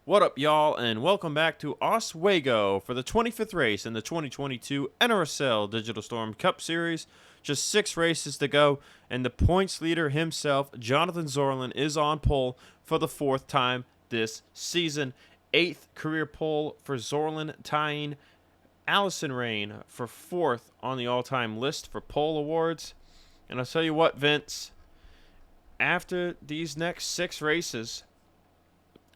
What up, y'all, and welcome back to Oswego for the 25th race in the 2022 NRSL Digital Storm Cup Series. Just 6 races to go, and the points leader himself, Jonathan Zoerlein, is on pole for the 4th time this season. 8th career pole for Zoerlein, tying Allison Rain for 4th on the all-time list for pole awards. And I'll tell you what, Vince, after these next 6 races,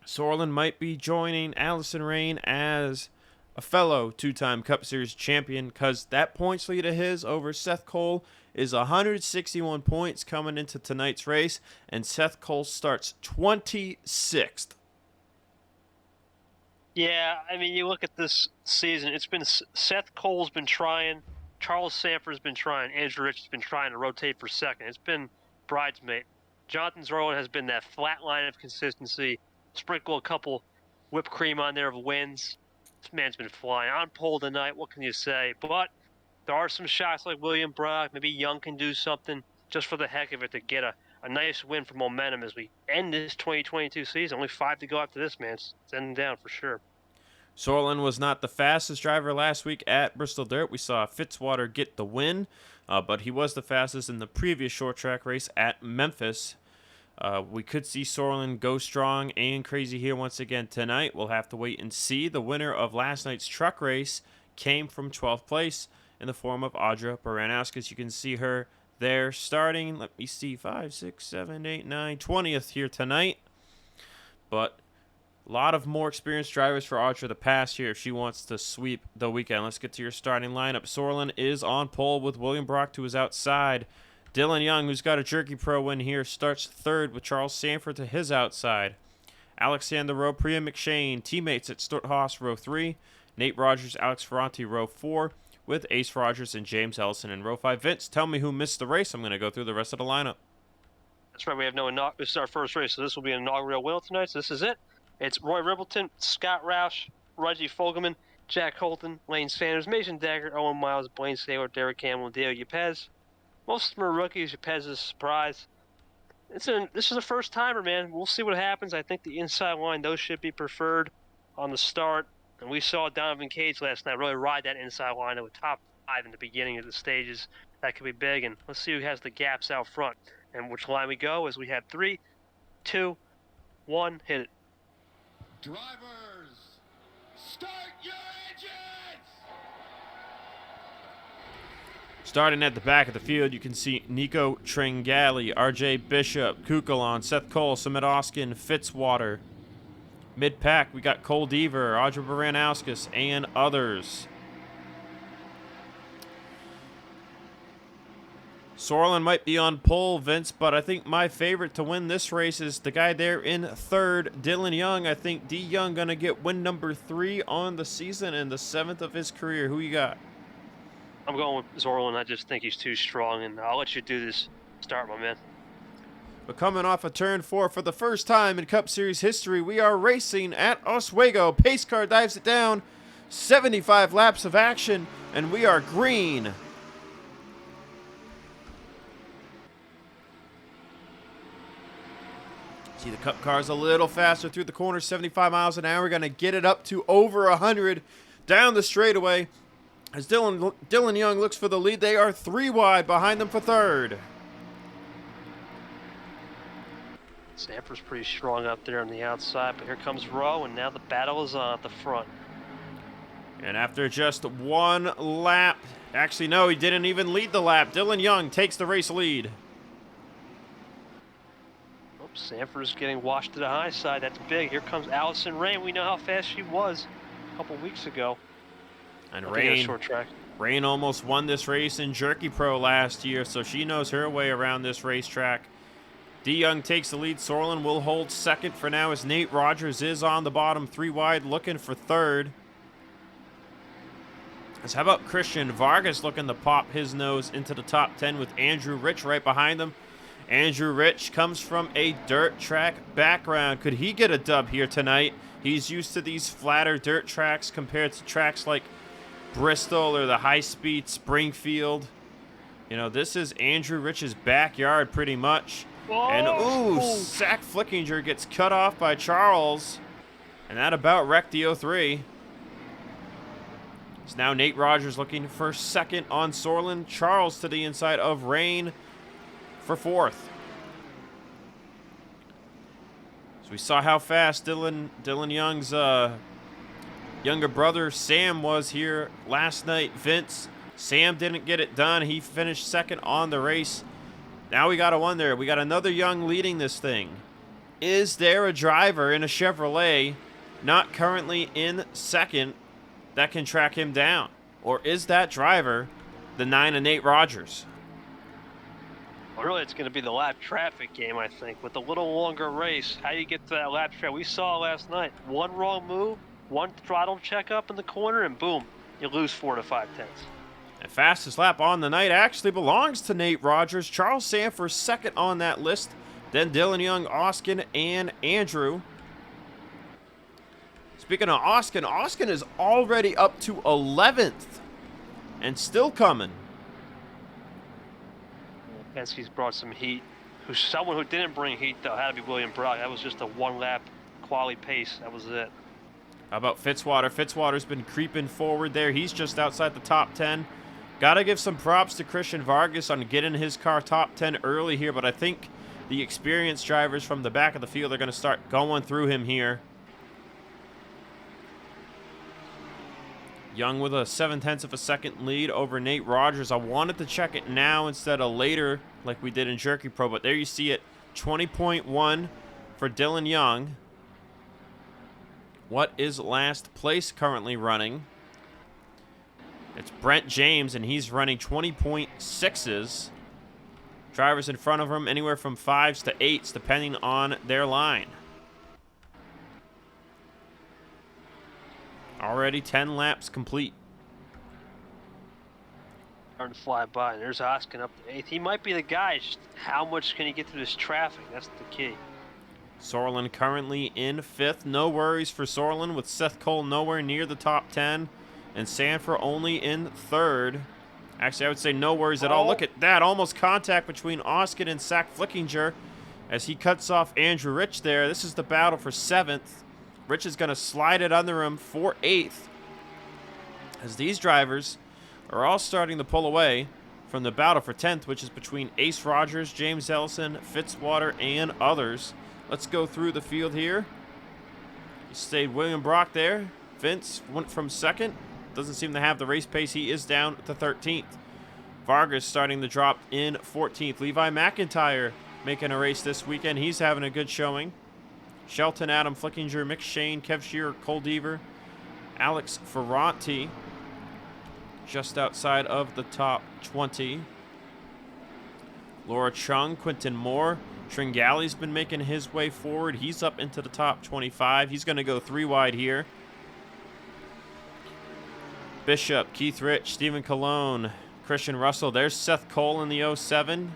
Zoerlein might be joining Allison Rain as a fellow 2-time Cup Series champion, because that points lead of his over Seth Cole is 161 points coming into tonight's race, and Seth Cole starts 26th. Yeah, I mean, you look at this season, it's been Seth Cole's been trying, Charles Sanford's been trying, Andrew Rich has been trying to rotate for second. It's been bridesmaid. Jonathan Zoerlein has been that flat line of consistency. Sprinkle a couple whipped cream on there of wins. This man's been flying. On pole tonight, what can you say? But there are some shots like William Brock. Maybe Young can do something just for the heck of it to get a nice win for momentum as we end this 2022 season. Only 5 to go after this, man. It's ending down for sure. Zoerlein was not the fastest driver last week at Bristol Dirt. We saw Fitzwater get the win, but he was the fastest in the previous short track race at Memphis. We could see Zoerlein go strong and crazy here once again tonight. We'll have to wait and see. The winner of last night's truck race came from 12th place in the form of Audra Baranowskis. You can see her there starting, let me see, 5, 6, 7, 8, 9, 20th here tonight. But a lot of more experienced drivers for Audra to pass here if she wants to sweep the weekend. Let's get to your starting lineup. Zoerlein is on pole with William Brock to his outside. Dylan Young, who's got a Jerky Pro win here, starts 3rd with Charles Sanford to his outside. Alexander Rowe, Priya McShane, teammates at Stuart Haas, row 3. Nate Rogers, Alex Ferranti, row 4, with Ace Rogers and James Ellison in row 5. Vince, tell me who missed the race. I'm going to go through the rest of the lineup. That's right. We have this is our first race, so this will be an inaugural wheel tonight. So this is it. It's Roy Ribbleton, Scott Roush, Reggie Fogelman, Jack Holton, Lane Sanders, Mason Dagger, Owen Miles, Blaine Saylor, Derek Campbell, and Dale Yepez. Most of them are rookies. Yepez is a surprise. This is a first-timer, man. We'll see what happens. I think the inside line, those should be preferred on the start. And we saw Donovan Cage last night really ride that inside line with top 5 in the beginning of the stages. That could be big. And let's see who has the gaps out front. And which line we go as we have 3, 2, 1, hit it. Drivers, start your engines! Starting at the back of the field, you can see Nico Tringali, RJ Bishop, Kukulon, Seth Cole, Sumit Oskin, Fitzwater. Mid-pack, we got Cole Deaver, Audra Baranowskis, and others. Zoerlein might be on pole, Vince, but I think my favorite to win this race is the guy there in 3rd, Dylan Young. I think D. Young going to get win number 3 on the season and the 7th of his career. Who you got? I'm going with Zoerlein. I just think he's too strong, and I'll let you do this start, my man. But coming off of turn 4 for the first time in Cup Series history, we are racing at Oswego. Pace car dives it down. 75 laps of action, and we are green. See, the Cup car's a little faster through the corner, 75 miles an hour. We're going to get it up to over 100 down the straightaway. As Dylan Young looks for the lead, they are 3 wide behind them for 3rd. Sanford's pretty strong up there on the outside, but here comes Rowe, and now the battle is on at the front. And after just 1 lap, actually no, he didn't even lead the lap. Dylan Young takes the race lead. Oh, Sanford's getting washed to the high side. That's big. Here comes Allison Rain. We know how fast she was a couple weeks ago. And Rain almost won this race in Jerky Pro last year, so she knows her way around this racetrack. D. Young takes the lead. Zoerlein will hold 2nd for now as Nate Rogers is on the bottom, 3 wide, looking for 3rd. As how about Christian Vargas looking to pop his nose into the top 10 with Andrew Rich right behind them. Andrew Rich comes from a dirt track background. Could he get a dub here tonight? He's used to these flatter dirt tracks compared to tracks like Bristol or the high-speed Springfield. You know, this is Andrew Rich's backyard pretty much. Whoa. And, ooh, Zach Flickinger gets cut off by Charles. And that about wrecked the 03. It's now Nate Rogers looking for second on Zoerlein. Charles to the inside of Rain for fourth. So we saw how fast Dylan Young's younger brother Sam was here last night. Vince, Sam didn't get it done. He finished second on the race. Now we got to wonder, we got another Young leading this thing. Is there a driver in a Chevrolet not currently in second that can track him down? Or is that driver the 9 of Nate Rogers? Well, really, it's going to be the lap traffic game, I think. With a little longer race, how you get to that lap traffic? We saw last night, one wrong move, one throttle check up in the corner, and boom, you lose 4 to 5 tenths. The fastest lap on the night actually belongs to Nate Rogers. Charles Sanford second on that list. Then Dylan Young, Oskin, and Andrew. Speaking of Oskin is already up to 11th and still coming. Penske's brought some heat. Someone who didn't bring heat, though, had to be William Brock. That was just a one-lap quality pace. That was it. How about Fitzwater? Fitzwater's been creeping forward there. He's just outside the top 10. Got to give some props to Christian Vargas on getting his car top 10 early here, but I think the experienced drivers from the back of the field are going to start going through him here. Young with a 0.7 of a second lead over Nate Rogers. I wanted to check it now instead of later like we did in Jerky Pro, but there you see it. 20.1 for Dylan Young. What is last place currently running? It's Brent James, and he's running 20.6s. Drivers in front of him anywhere from 5s to 8s, depending on their line. Already 10 laps complete. Starting to fly by. And there's Oskin up to 8th. He might be the guy. Just how much can he get through this traffic? That's the key. Zoerlein currently in 5th. No worries for Zoerlein with Seth Cole nowhere near the top 10. And Sanford only in 3rd. Actually, I would say no worries at all. Look at that. Almost contact between Oskin and Zach Flickinger as he cuts off Andrew Rich there. This is the battle for 7th. Rich is going to slide it under him for 8th. As these drivers are all starting to pull away from the battle for 10th, which is between Ace Rogers, James Ellison, Fitzwater, and others. Let's go through the field here. He stayed William Brock there. Vince went from 2nd. Doesn't seem to have the race pace. He is down to 13th. Vargas starting to drop in 14th. Levi McIntyre making a race this weekend. He's having a good showing. Shelton, Adam Flickinger, Mick Shane, Kev Shearer, Cole Deaver, Alex Ferranti just outside of the top 20. Laura Chung, Quinton Moore. Tringali's been making his way forward. He's up into the top 25. He's going to go 3 wide here. Bishop, Keith Rich, Stephen Colon, Christian Russell. There's Seth Cole in the 07.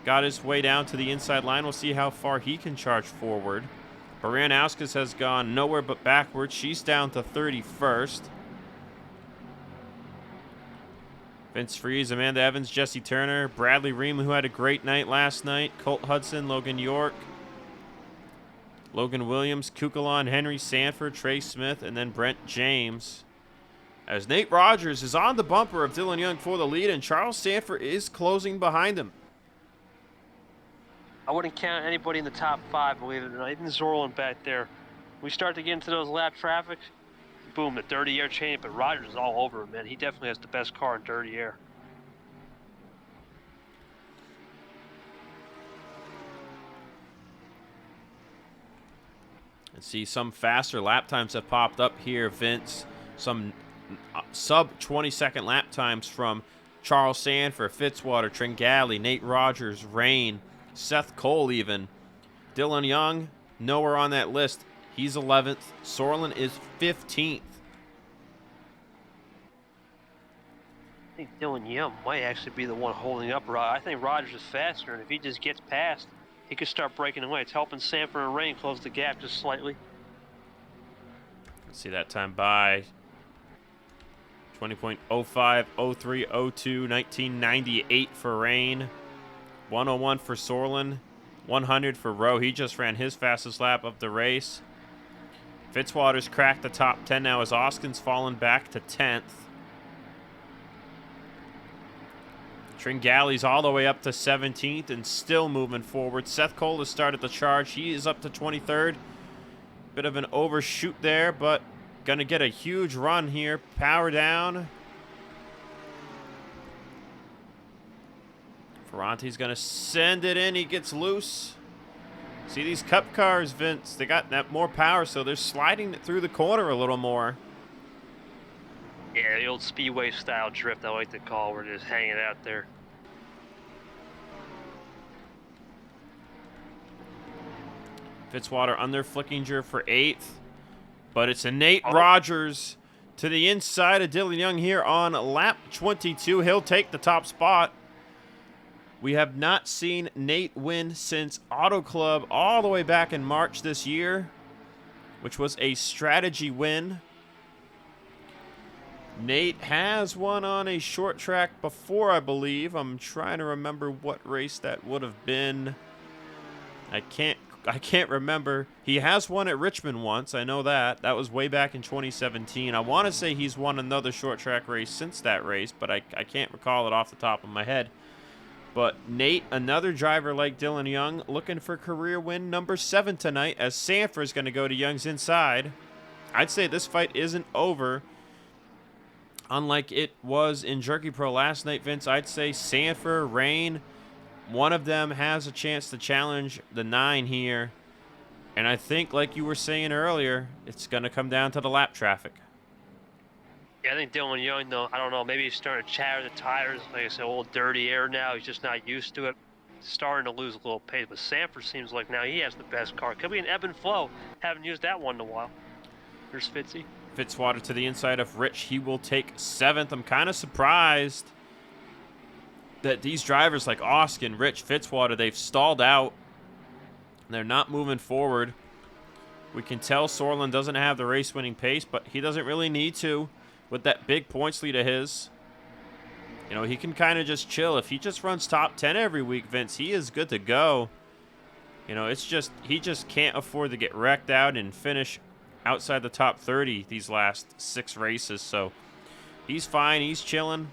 Got his way down to the inside line. We'll see how far he can charge forward. Baranowskis has gone nowhere but backwards. She's down to 31st. Vince Freeze, Amanda Evans, Jesse Turner, Bradley Ream, who had a great night last night, Colt Hudson, Logan York, Logan Williams, Kukalon, Henry Sanford, Trey Smith, and then Brent James. As Nate Rogers is on the bumper of Dylan Young for the lead, and Charles Sanford is closing behind him. I wouldn't count anybody in the top 5, believe it or not. Even Zoerlein back there. We start to get into those lap traffic. Boom, the dirty air chain, but Rogers is all over him, man. He definitely has the best car in dirty air. And see some faster lap times have popped up here, Vince. Some sub 20-second lap times from Charles Sanford, Fitzwater, Tringali, Nate Rogers, Rain, Seth Cole even. Dylan Young, nowhere on that list. He's 11th. Zoerlein is 15th. I think Dylan Young might actually be the one holding up Rogers. I think Rogers is faster, and if he just gets past, he could start breaking away. It's helping Sanford and Rain close the gap just slightly. Let's see that time by 20.05, 03, 02, 1998 for Rain. 101 for Zoerlein. 100 for Rowe. He just ran his fastest lap of the race. Fitzwater's cracked the top 10 now as Oskin's fallen back to 10th. Tringale's all the way up to 17th and still moving forward. Seth Cole has started the charge. He is up to 23rd. Bit of an overshoot there, but gonna get a huge run here. Power down. Ferrante's gonna send it in. He gets loose. See these cup cars, Vince? They got that more power, so they're sliding it through the corner a little more. Yeah, the old speedway style drift I like to call. We're just hanging out there. Fitzwater under Flickinger for 8th. But it's a Nate Rogers to the inside of Dylan Young here on lap 22. He'll take the top spot. We have not seen Nate win since Auto Club all the way back in March this year, which was a strategy win. Nate has won on a short track before, I believe. I'm trying to remember what race that would have been. I can't remember. He has won at Richmond once. I know that. That was way back in 2017. I want to say he's won another short track race since that race, but I can't recall it off the top of my head. But Nate, another driver like Dylan Young, looking for career win number 7 tonight as Sanford is going to go to Young's inside. I'd say this fight isn't over. Unlike it was in Jerky Pro last night, Vince, I'd say Sanford, Rain, one of them has a chance to challenge the 9 here. And I think, like you were saying earlier, it's going to come down to the lap traffic. Yeah, I think Dylan Young, though, I don't know, maybe he's starting to chatter the tires. Like I said, a little dirty air now. He's just not used to it. Starting to lose a little pace. But Sanford seems like now he has the best car. Could be an ebb and flow. Haven't used that one in a while. There's Fitzy. Fitzwater to the inside of Rich. He will take 7th. I'm kind of surprised that these drivers like Oskin, Rich, Fitzwater, they've stalled out. They're not moving forward. We can tell Zoerlein doesn't have the race-winning pace, but he doesn't really need to with that big points lead of his. You know, he can kind of just chill. If he just runs top 10 every week, Vince, he is good to go. You know, it's just he just can't afford to get wrecked out and finish outside the top 30 these last 6 races. So he's fine. He's chilling.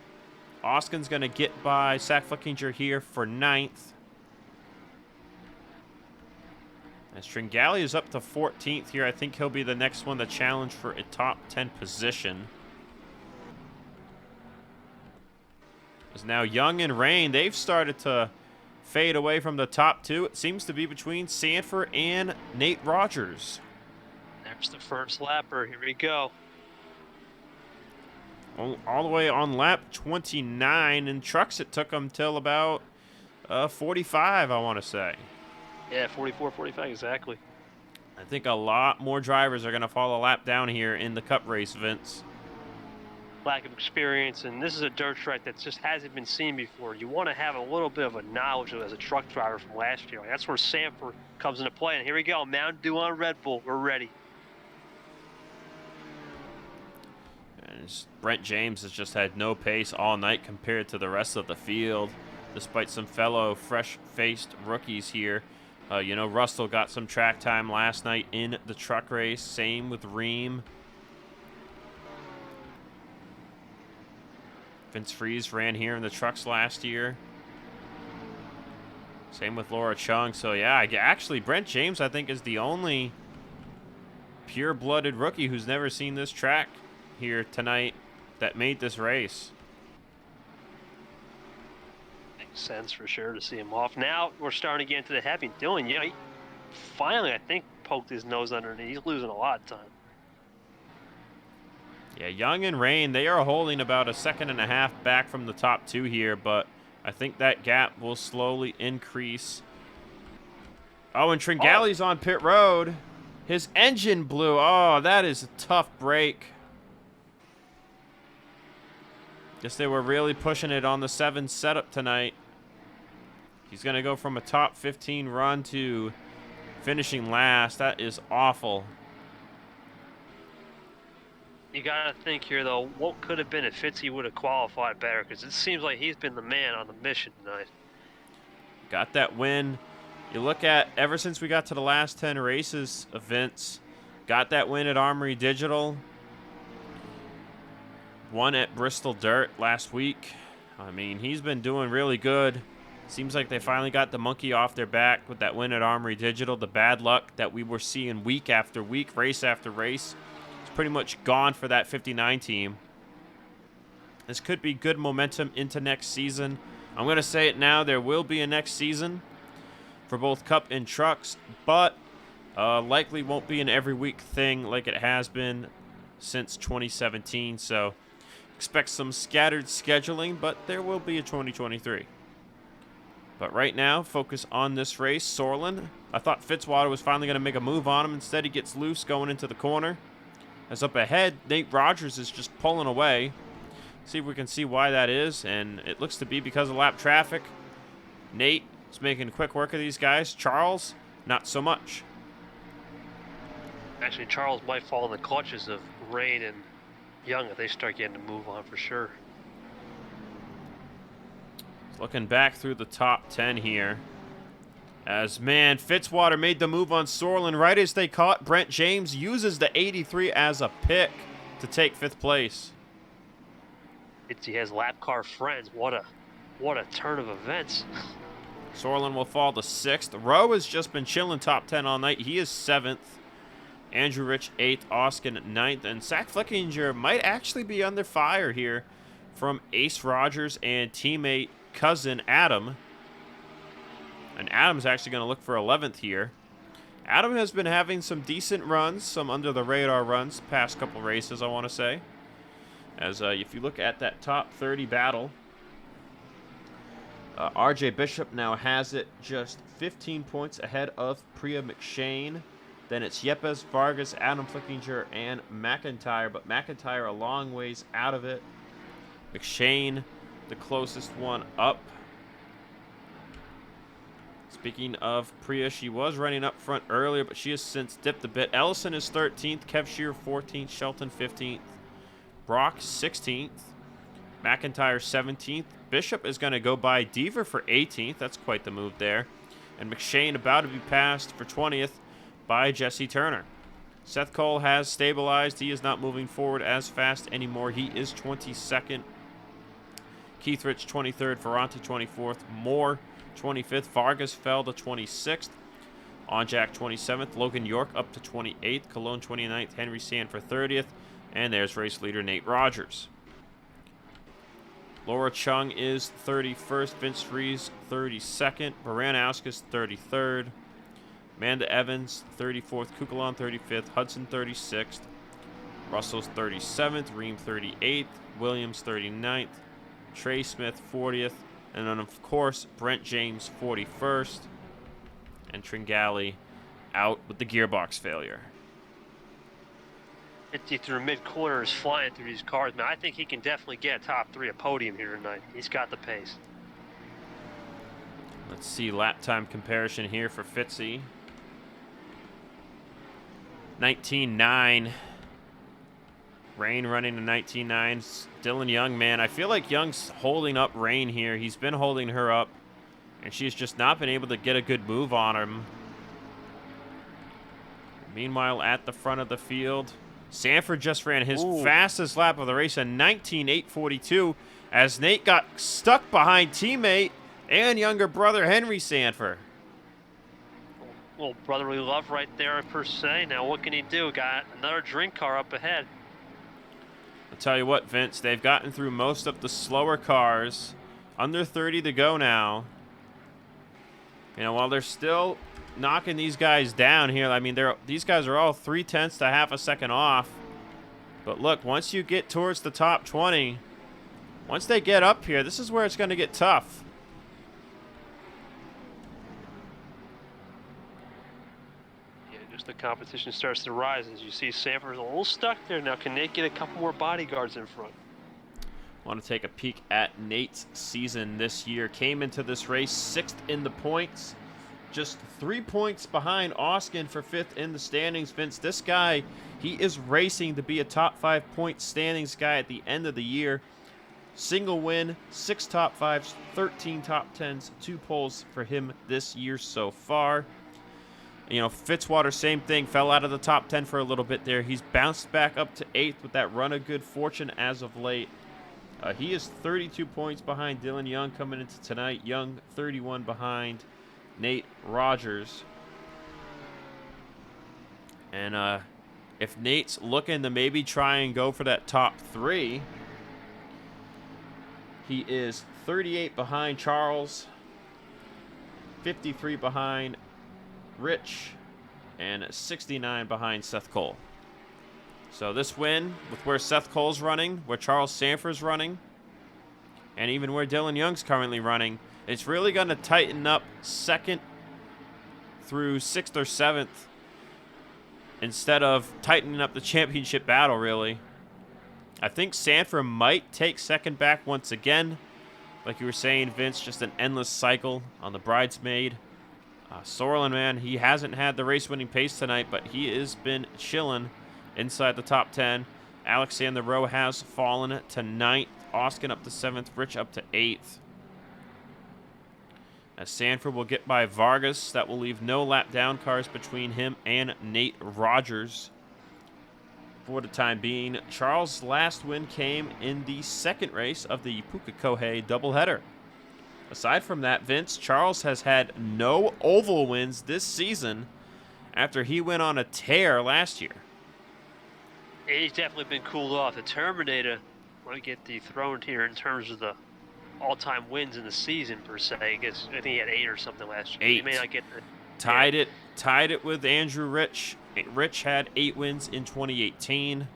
Oskin's going to get by Zach Flickinger here for 9th. As Tringale is up to 14th here, I think he'll be the next one to challenge for a top 10 position. As now Young and Rain, they've started to fade away from the top 2. It seems to be between Sanford and Nate Rogers. There's the first lapper. Here we go. All the way on lap 29. In trucks, it took them till about 45, I want to say. Yeah, 44, 45, exactly. I think a lot more drivers are going to fall a lap down here in the Cup race, Vince. Lack of experience, and this is a dirt track that just hasn't been seen before. You want to have a little bit of a knowledge of it as a truck driver from last year. Like, that's where Sanford comes into play. And here we go, Mountain Dew on Red Bull. We're ready. And Brent James has just had no pace all night compared to the rest of the field, despite some fellow fresh-faced rookies here. You know, Russell got some track time last night in the truck race. Same with Ream. Vince Freeze ran here in the trucks last year. Same with Laura Chung. So, yeah, actually, Brent James, I think, is the only pure-blooded rookie who's never seen this track here tonight that made this race. Makes sense for sure to see him off. Now we're starting to get into the heavy. Dylan, yeah, he finally, I think, poked his nose underneath. He's losing a lot of time. Yeah, Young and Rain, they are holding about 1.5 seconds back from the top 2 here, but I think that gap will slowly increase. Oh, and Tringale's on pit road. His engine blew. Oh, that is a tough break. Guess they were really pushing it on the 7 setup tonight. He's going to go from a top 15 run to finishing last. That is awful. You got to think here, though, what could have been if Fitzy would have qualified better? Because it seems like he's been the man on the mission tonight. Got that win. You look at, ever since we got to the last 10 races, events, Got that win at Armory Digital. Won at Bristol Dirt last week. I mean, he's been doing really good. Seems like they finally got the monkey off their back with that win at Armory Digital. The bad luck that we were seeing week after week, race after race, is pretty much gone for that 59 team. This could be good momentum into next season. I'm going to say it now. There will be a next season for both Cup and Trucks, but likely won't be an every week thing like it has been since 2017. So expect some scattered scheduling, but there will be a 2023. But right now, focus on this race. Zoerlein, I thought Fitzwater was finally going to make a move on him. Instead, he gets loose going into the corner. As up ahead, Nate Rogers is just pulling away. See if we can see why that is, and it looks to be because of lap traffic. Nate is making quick work of these guys. Charles, not so much. Actually, Charles might fall in the clutches of Rain and Young if they start getting to move on for sure. Looking back through the top 10 here. As, man, Fitzwater made the move on Zoerlein right as they caught. Brent James uses the 83 as a pick to take 5th place. He has lap car friends. What a turn of events. Zoerlein will fall to 6th. Rowe has just been chilling top 10 all night. He is 7th. Andrew Rich 8th. Oskin 9th. And Zach Flickinger might actually be under fire here from Ace Rogers and teammate cousin Adam. And Adam's actually going to look for 11th here. Adam has been having some decent runs, some under the radar runs, past couple races, I want to say. As if you look at that top 30 battle, RJ Bishop now has it just 15 points ahead of Priya McShane. Then it's Yepes, Vargas, Adam Flickinger, and McIntyre. But McIntyre a long ways out of it. McShane, the closest one up. Speaking of Priya, she was running up front earlier, but she has since dipped a bit. Ellison is 13th, Kev Shear 14th, Shelton 15th, Brock 16th, McIntyre 17th. Bishop is going to go by Deaver for 18th. That's quite the move there. And McShane about to be passed for 20th by Jesse Turner. Seth Cole has stabilized. He is not moving forward as fast anymore. He is 22nd. Keith Rich 23rd, Ferranti 24th, Moore 25th, Vargas fell to 26th, Onjack 27th, Logan York up to 28th, Cologne 29th, Henry Sanford 30th, and there's race leader Nate Rogers. Laura Chung is 31st, Vince Fries 32nd, Baranowskis 33rd, Amanda Evans 34th, Kukulon 35th, Hudson 36th, Russell's 37th, Ream 38th, Williams 39th, Trey Smith 40th, and then of course Brent James 41st, and Tringali out with the gearbox failure. 50 through mid-corners flying through these cars. Man, I think he can definitely get a top 3 a podium here tonight. He's got the pace. Let's see lap time comparison here for Fitzy. 19.9. Rain running a 19.9. Dylan Young, man, I feel like Young's holding up Rain here. He's been holding her up, and she's just not been able to get a good move on him. Meanwhile, at the front of the field, Sanford just ran his fastest lap of the race, a 19.842, as Nate got stuck behind teammate and younger brother Henry Sanford. Little brotherly love right there per se. Now what can he do? Got another drink car up ahead. I'll tell you what, Vince, they've gotten through most of the slower cars. Under 30 to go now. You know, while they're still knocking these guys down here, I mean, these guys are all 0.3 to half a second off. But look, once you get towards the top 20, once they get up here, this is where it's going to get tough. The competition starts to rise as you see Sanford's a little stuck there. Now can Nate get a couple more bodyguards in front? Want to take a peek at Nate's season this year. Came into this race 6th in the points, just 3 points behind Oskin for 5th in the standings. Vince, this guy, he is racing to be a top 5 point standings guy at the end of the year. Single win, 6 top 5s, 13 top 10s, 2 poles for him this year so far. You know, Fitzwater, same thing, fell out of the top 10 for a little bit there. He's bounced back up to 8th with that run of good fortune as of late. He is 32 points behind Dylan Young coming into tonight. Young 31 behind Nate Rogers. And if Nate's looking to maybe try and go for that top 3, he is 38 behind Charles, 53 behind Rich, and 69 behind Seth Cole. So this win, with where Seth Cole's running, where Charles Sanford's running, and even where Dylan Young's currently running, it's really going to tighten up 2nd through 6th or 7th instead of tightening up the championship battle, really. I think Sanford might take 2nd back once again. Like you were saying, Vince, just an endless cycle on the bridesmaid. Zoerlein, man, he hasn't had the race-winning pace tonight, but he has been chilling inside the top 10. Alexander Rowe has fallen to 9th. Oskin up to 7th. Rich up to 8th. As Sanford will get by Vargas, that will leave no lap down cars between him and Nate Rogers for the time being. Charles' last win came in the 2nd race of the Pukekohe doubleheader. Aside from that, Vince, Charles has had no oval wins this season after he went on a tear last year. He's definitely been cooled off. The Terminator might get dethroned here in terms of the all-time wins in the season, per se. I think he had 8 or something last year. 8. He may not get the... Tied it with Andrew Rich. Rich had 8 wins in 2018.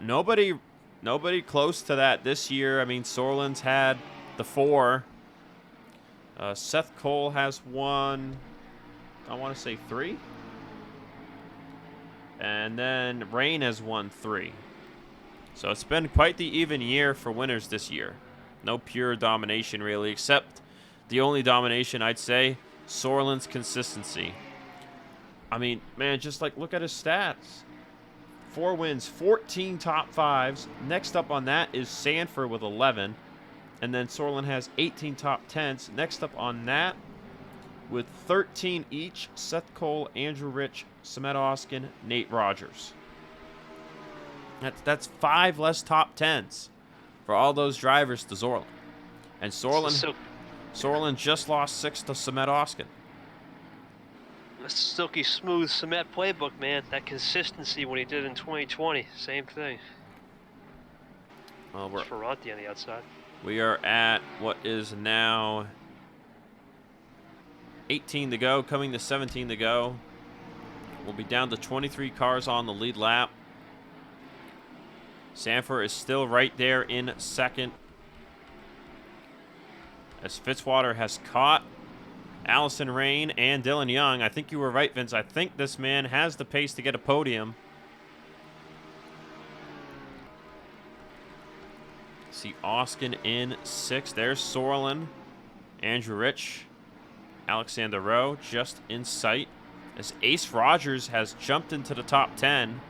Nobody close to that this year. I mean, Zoerlein's had the 4. Seth Cole has won, I want to say 3. And then Rain has won 3. So it's been quite the even year for winners this year. No pure domination, really, except the only domination, I'd say, Zoerlein's consistency. I mean, man, just like look at his stats. 4 wins, 14 top 5s. Next up on that is Sanford with 11. And then Zoerlein has 18 top 10s. Next up on that with 13 each, Seth Cole, Andrew Rich, Samet Oskin, Nate Rogers. That's 5 less top 10s for all those drivers to Zoerlein. And Zoerlein just lost 6 to Samet Oskin. The silky smooth cement playbook, man. That consistency when he did in 2020, same thing. We're Ferranti on the outside. We are at what is now 18 to go, coming to 17 to go. We'll be down to 23 cars on the lead lap. Sanford is still right there in 2nd. As Fitzwater has caught Allison Rain and Dylan Young. I think you were right, Vince. I think this man has the pace to get a podium. See Oskin in 6th. There's Zoerlein, Andrew Rich, Alexander Rowe just in sight. As Ace Rogers has jumped into the top 10.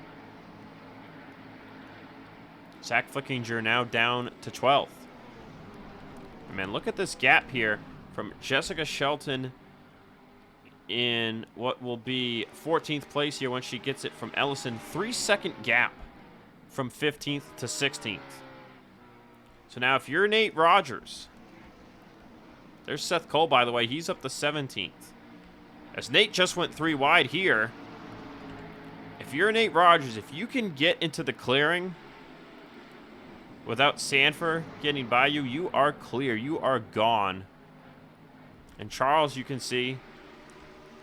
Zach Flickinger now down to 12th. Man, look at this gap here from Jessica Shelton in what will be 14th place here when she gets it from Ellison. 3-second gap from 15th to 16th. So now if you're Nate Rogers, there's Seth Cole, by the way. He's up to 17th. As Nate just went 3 wide here, if you're Nate Rogers, if you can get into the clearing without Sanford getting by you, you are clear. You are gone. And Charles, you can see,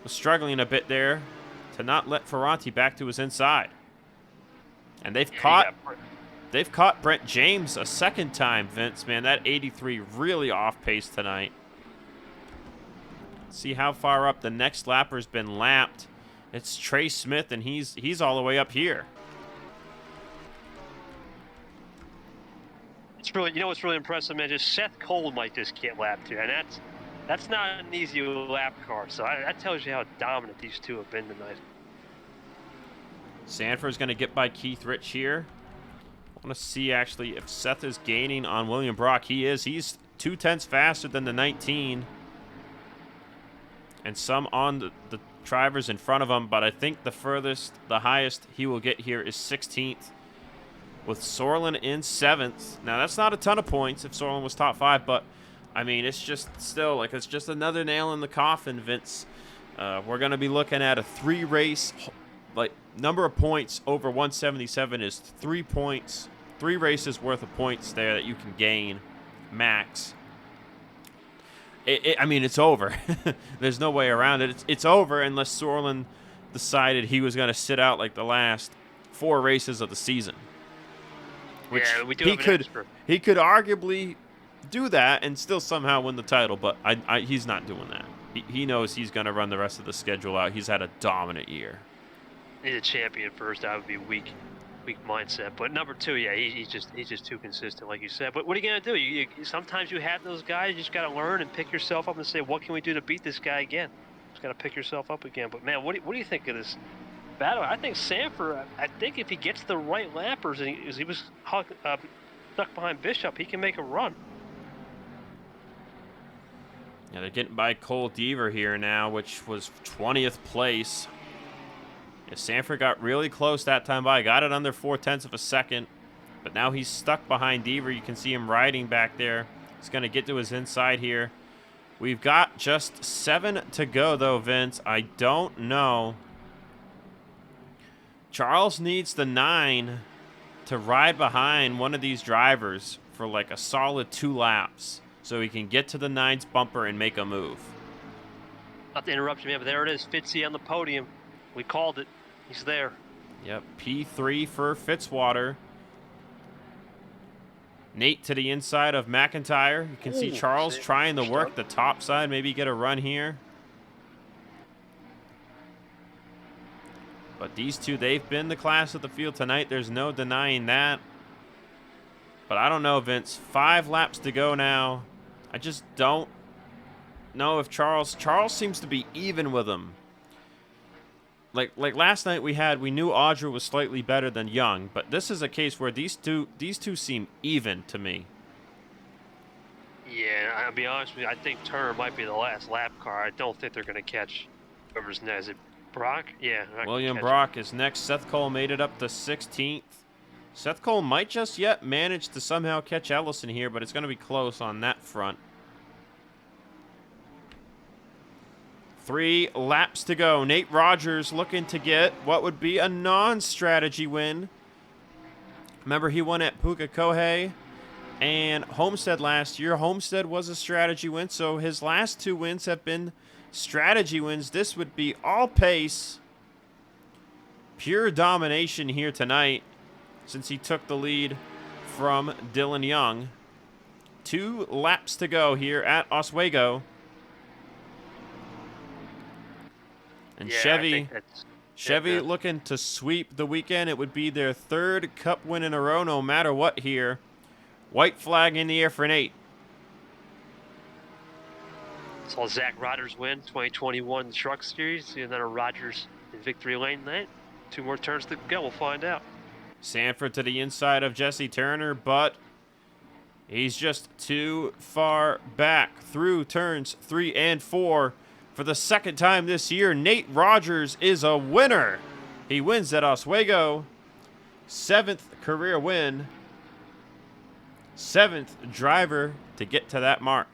was struggling a bit there to not let Ferranti back to his inside. And they've caught Brent James a 2nd time, Vince. Man, that 83 really off pace tonight. See how far up the next lapper's been lapped. It's Trey Smith, and he's all the way up here. It's really, you know what's really impressive, man? Just Seth Cole might just get lapped here, and that's not an easy lap car. So that tells you how dominant these two have been tonight. Sanford's going to get by Keith Rich here. I want to see actually if Seth is gaining on William Brock. He is. He's 0.2 faster than the 19. and some on the drivers in front of him, but I think the highest he will get here is 16th, with Zoerlein in 7th. Now, that's not a ton of points if Zoerlein was top 5, but, I mean, it's just still, like, it's just another nail in the coffin, Vince. We're going to be looking at a 3-race, like, number of points over 177 is 3 points, 3 races worth of points there that you can gain max. I mean, it's over. There's no way around it. It's over unless Zoerlein decided he was going to sit out like the last 4 races of the season. Which yeah, we do have an extra. He could arguably do that and still somehow win the title, but he's not doing that. He knows he's going to run the rest of the schedule out. He's had a dominant year. He's a champion first. That would be weak mindset. But number 2, yeah, he's just too consistent, like you said. But what are you gonna do? You sometimes you have those guys. You just gotta learn and pick yourself up and say, what can we do to beat this guy again? Just gotta pick yourself up again. But man, what do you think of this battle? I think Sanford. I think if he gets the right lappers, and he was stuck behind Bishop, he can make a run. Yeah, they're getting by Cole Deaver here now, which was 20th place. Yeah, Sanford got really close that time by. Got it under 0.4 of a second. But now he's stuck behind Deaver. You can see him riding back there. He's going to get to his inside here. We've got just 7 to go, though, Vince. I don't know. Charles needs the 9 to ride behind one of these drivers for like a solid 2 laps so he can get to the 9's bumper and make a move. Not to interrupt you, man, but there it is. Fitzy on the podium. We called it. He's there. Yep, P3 for Fitzwater. Nate to the inside of McIntyre. You can see Charles trying to work the top side, maybe get a run here. But these two, they've been the class of the field tonight. There's no denying that. But I don't know, Vince. 5 laps to go now. I just don't know if Charles seems to be even with him. Like last night we knew Audra was slightly better than Young, but this is a case where these two seem even to me. Yeah, I'll be honest with you. I think Turner might be the last lap car. I don't think they're going to catch whoever's next. Is it Brock? Yeah. William Brock is next. Seth Cole made it up to 16th. Seth Cole might just yet manage to somehow catch Ellison here, but it's going to be close on that front. 3 laps to go. Nate Rogers looking to get what would be a non-strategy win. Remember, he won at Puka Kohei and Homestead last year. Homestead was a strategy win, so his last 2 wins have been strategy wins. This would be all pace. Pure domination here tonight since he took the lead from Dylan Young. 2 laps to go here at Oswego. And yeah, Chevy looking to sweep the weekend. It would be their 3rd Cup win in a row, no matter what here. White flag in the air for Nate. Saw Zach Rogers win 2021 Truck Series, and then a Rogers in victory lane night. 2 more turns to go. We'll find out. Sanford to the inside of Jesse Turner, but he's just too far back through turns 3 and 4. For the 2nd time this year, Nate Rogers is a winner. He wins at Oswego. 7th career win. 7th driver to get to that mark.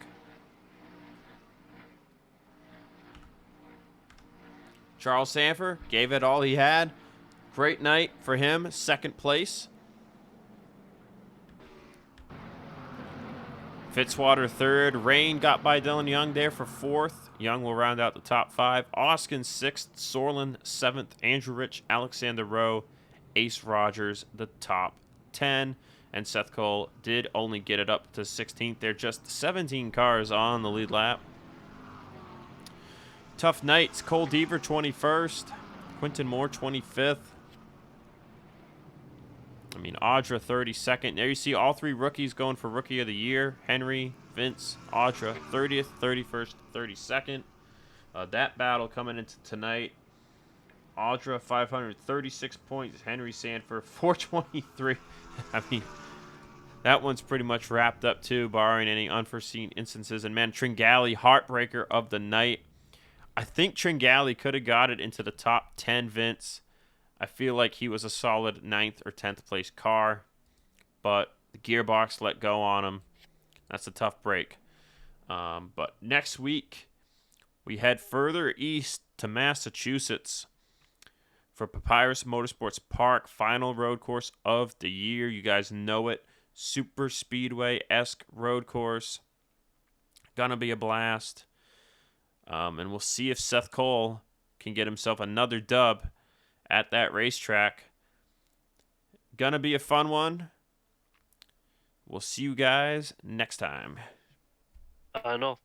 Charles Sanford gave it all he had. Great night for him. 2nd place. Fitzwater 3rd. Rain got by Dylan Young there for 4th. Young will round out the top 5. Oskin 6th. Zoerlein 7th. Andrew Rich, Alexander Rowe, Ace Rogers, the top 10. And Seth Cole did only get it up to 16th. They're just 17 cars on the lead lap. Tough nights. Cole Deaver 21st. Quinton Moore 25th. I mean, Audra 32nd. There you see all 3 rookies going for Rookie of the Year. Henry, Vince, Audra 30th, 31st, 32nd. That battle coming into tonight. Audra 536 points. Henry Sanford 423. I mean, that one's pretty much wrapped up too, barring any unforeseen instances. And man, Tringali, heartbreaker of the night. I think Tringali could have got it into the top 10, Vince. I feel like he was a solid 9th or 10th place car, but the gearbox let go on him. That's a tough break. But next week, we head further east to Massachusetts for Papyrus Motorsports Park, final road course of the year. You guys know it. Super Speedway-esque road course. Gonna be a blast. And we'll see if Seth Cole can get himself another dub at that racetrack. Gonna be a fun one. We'll see you guys next time. I know.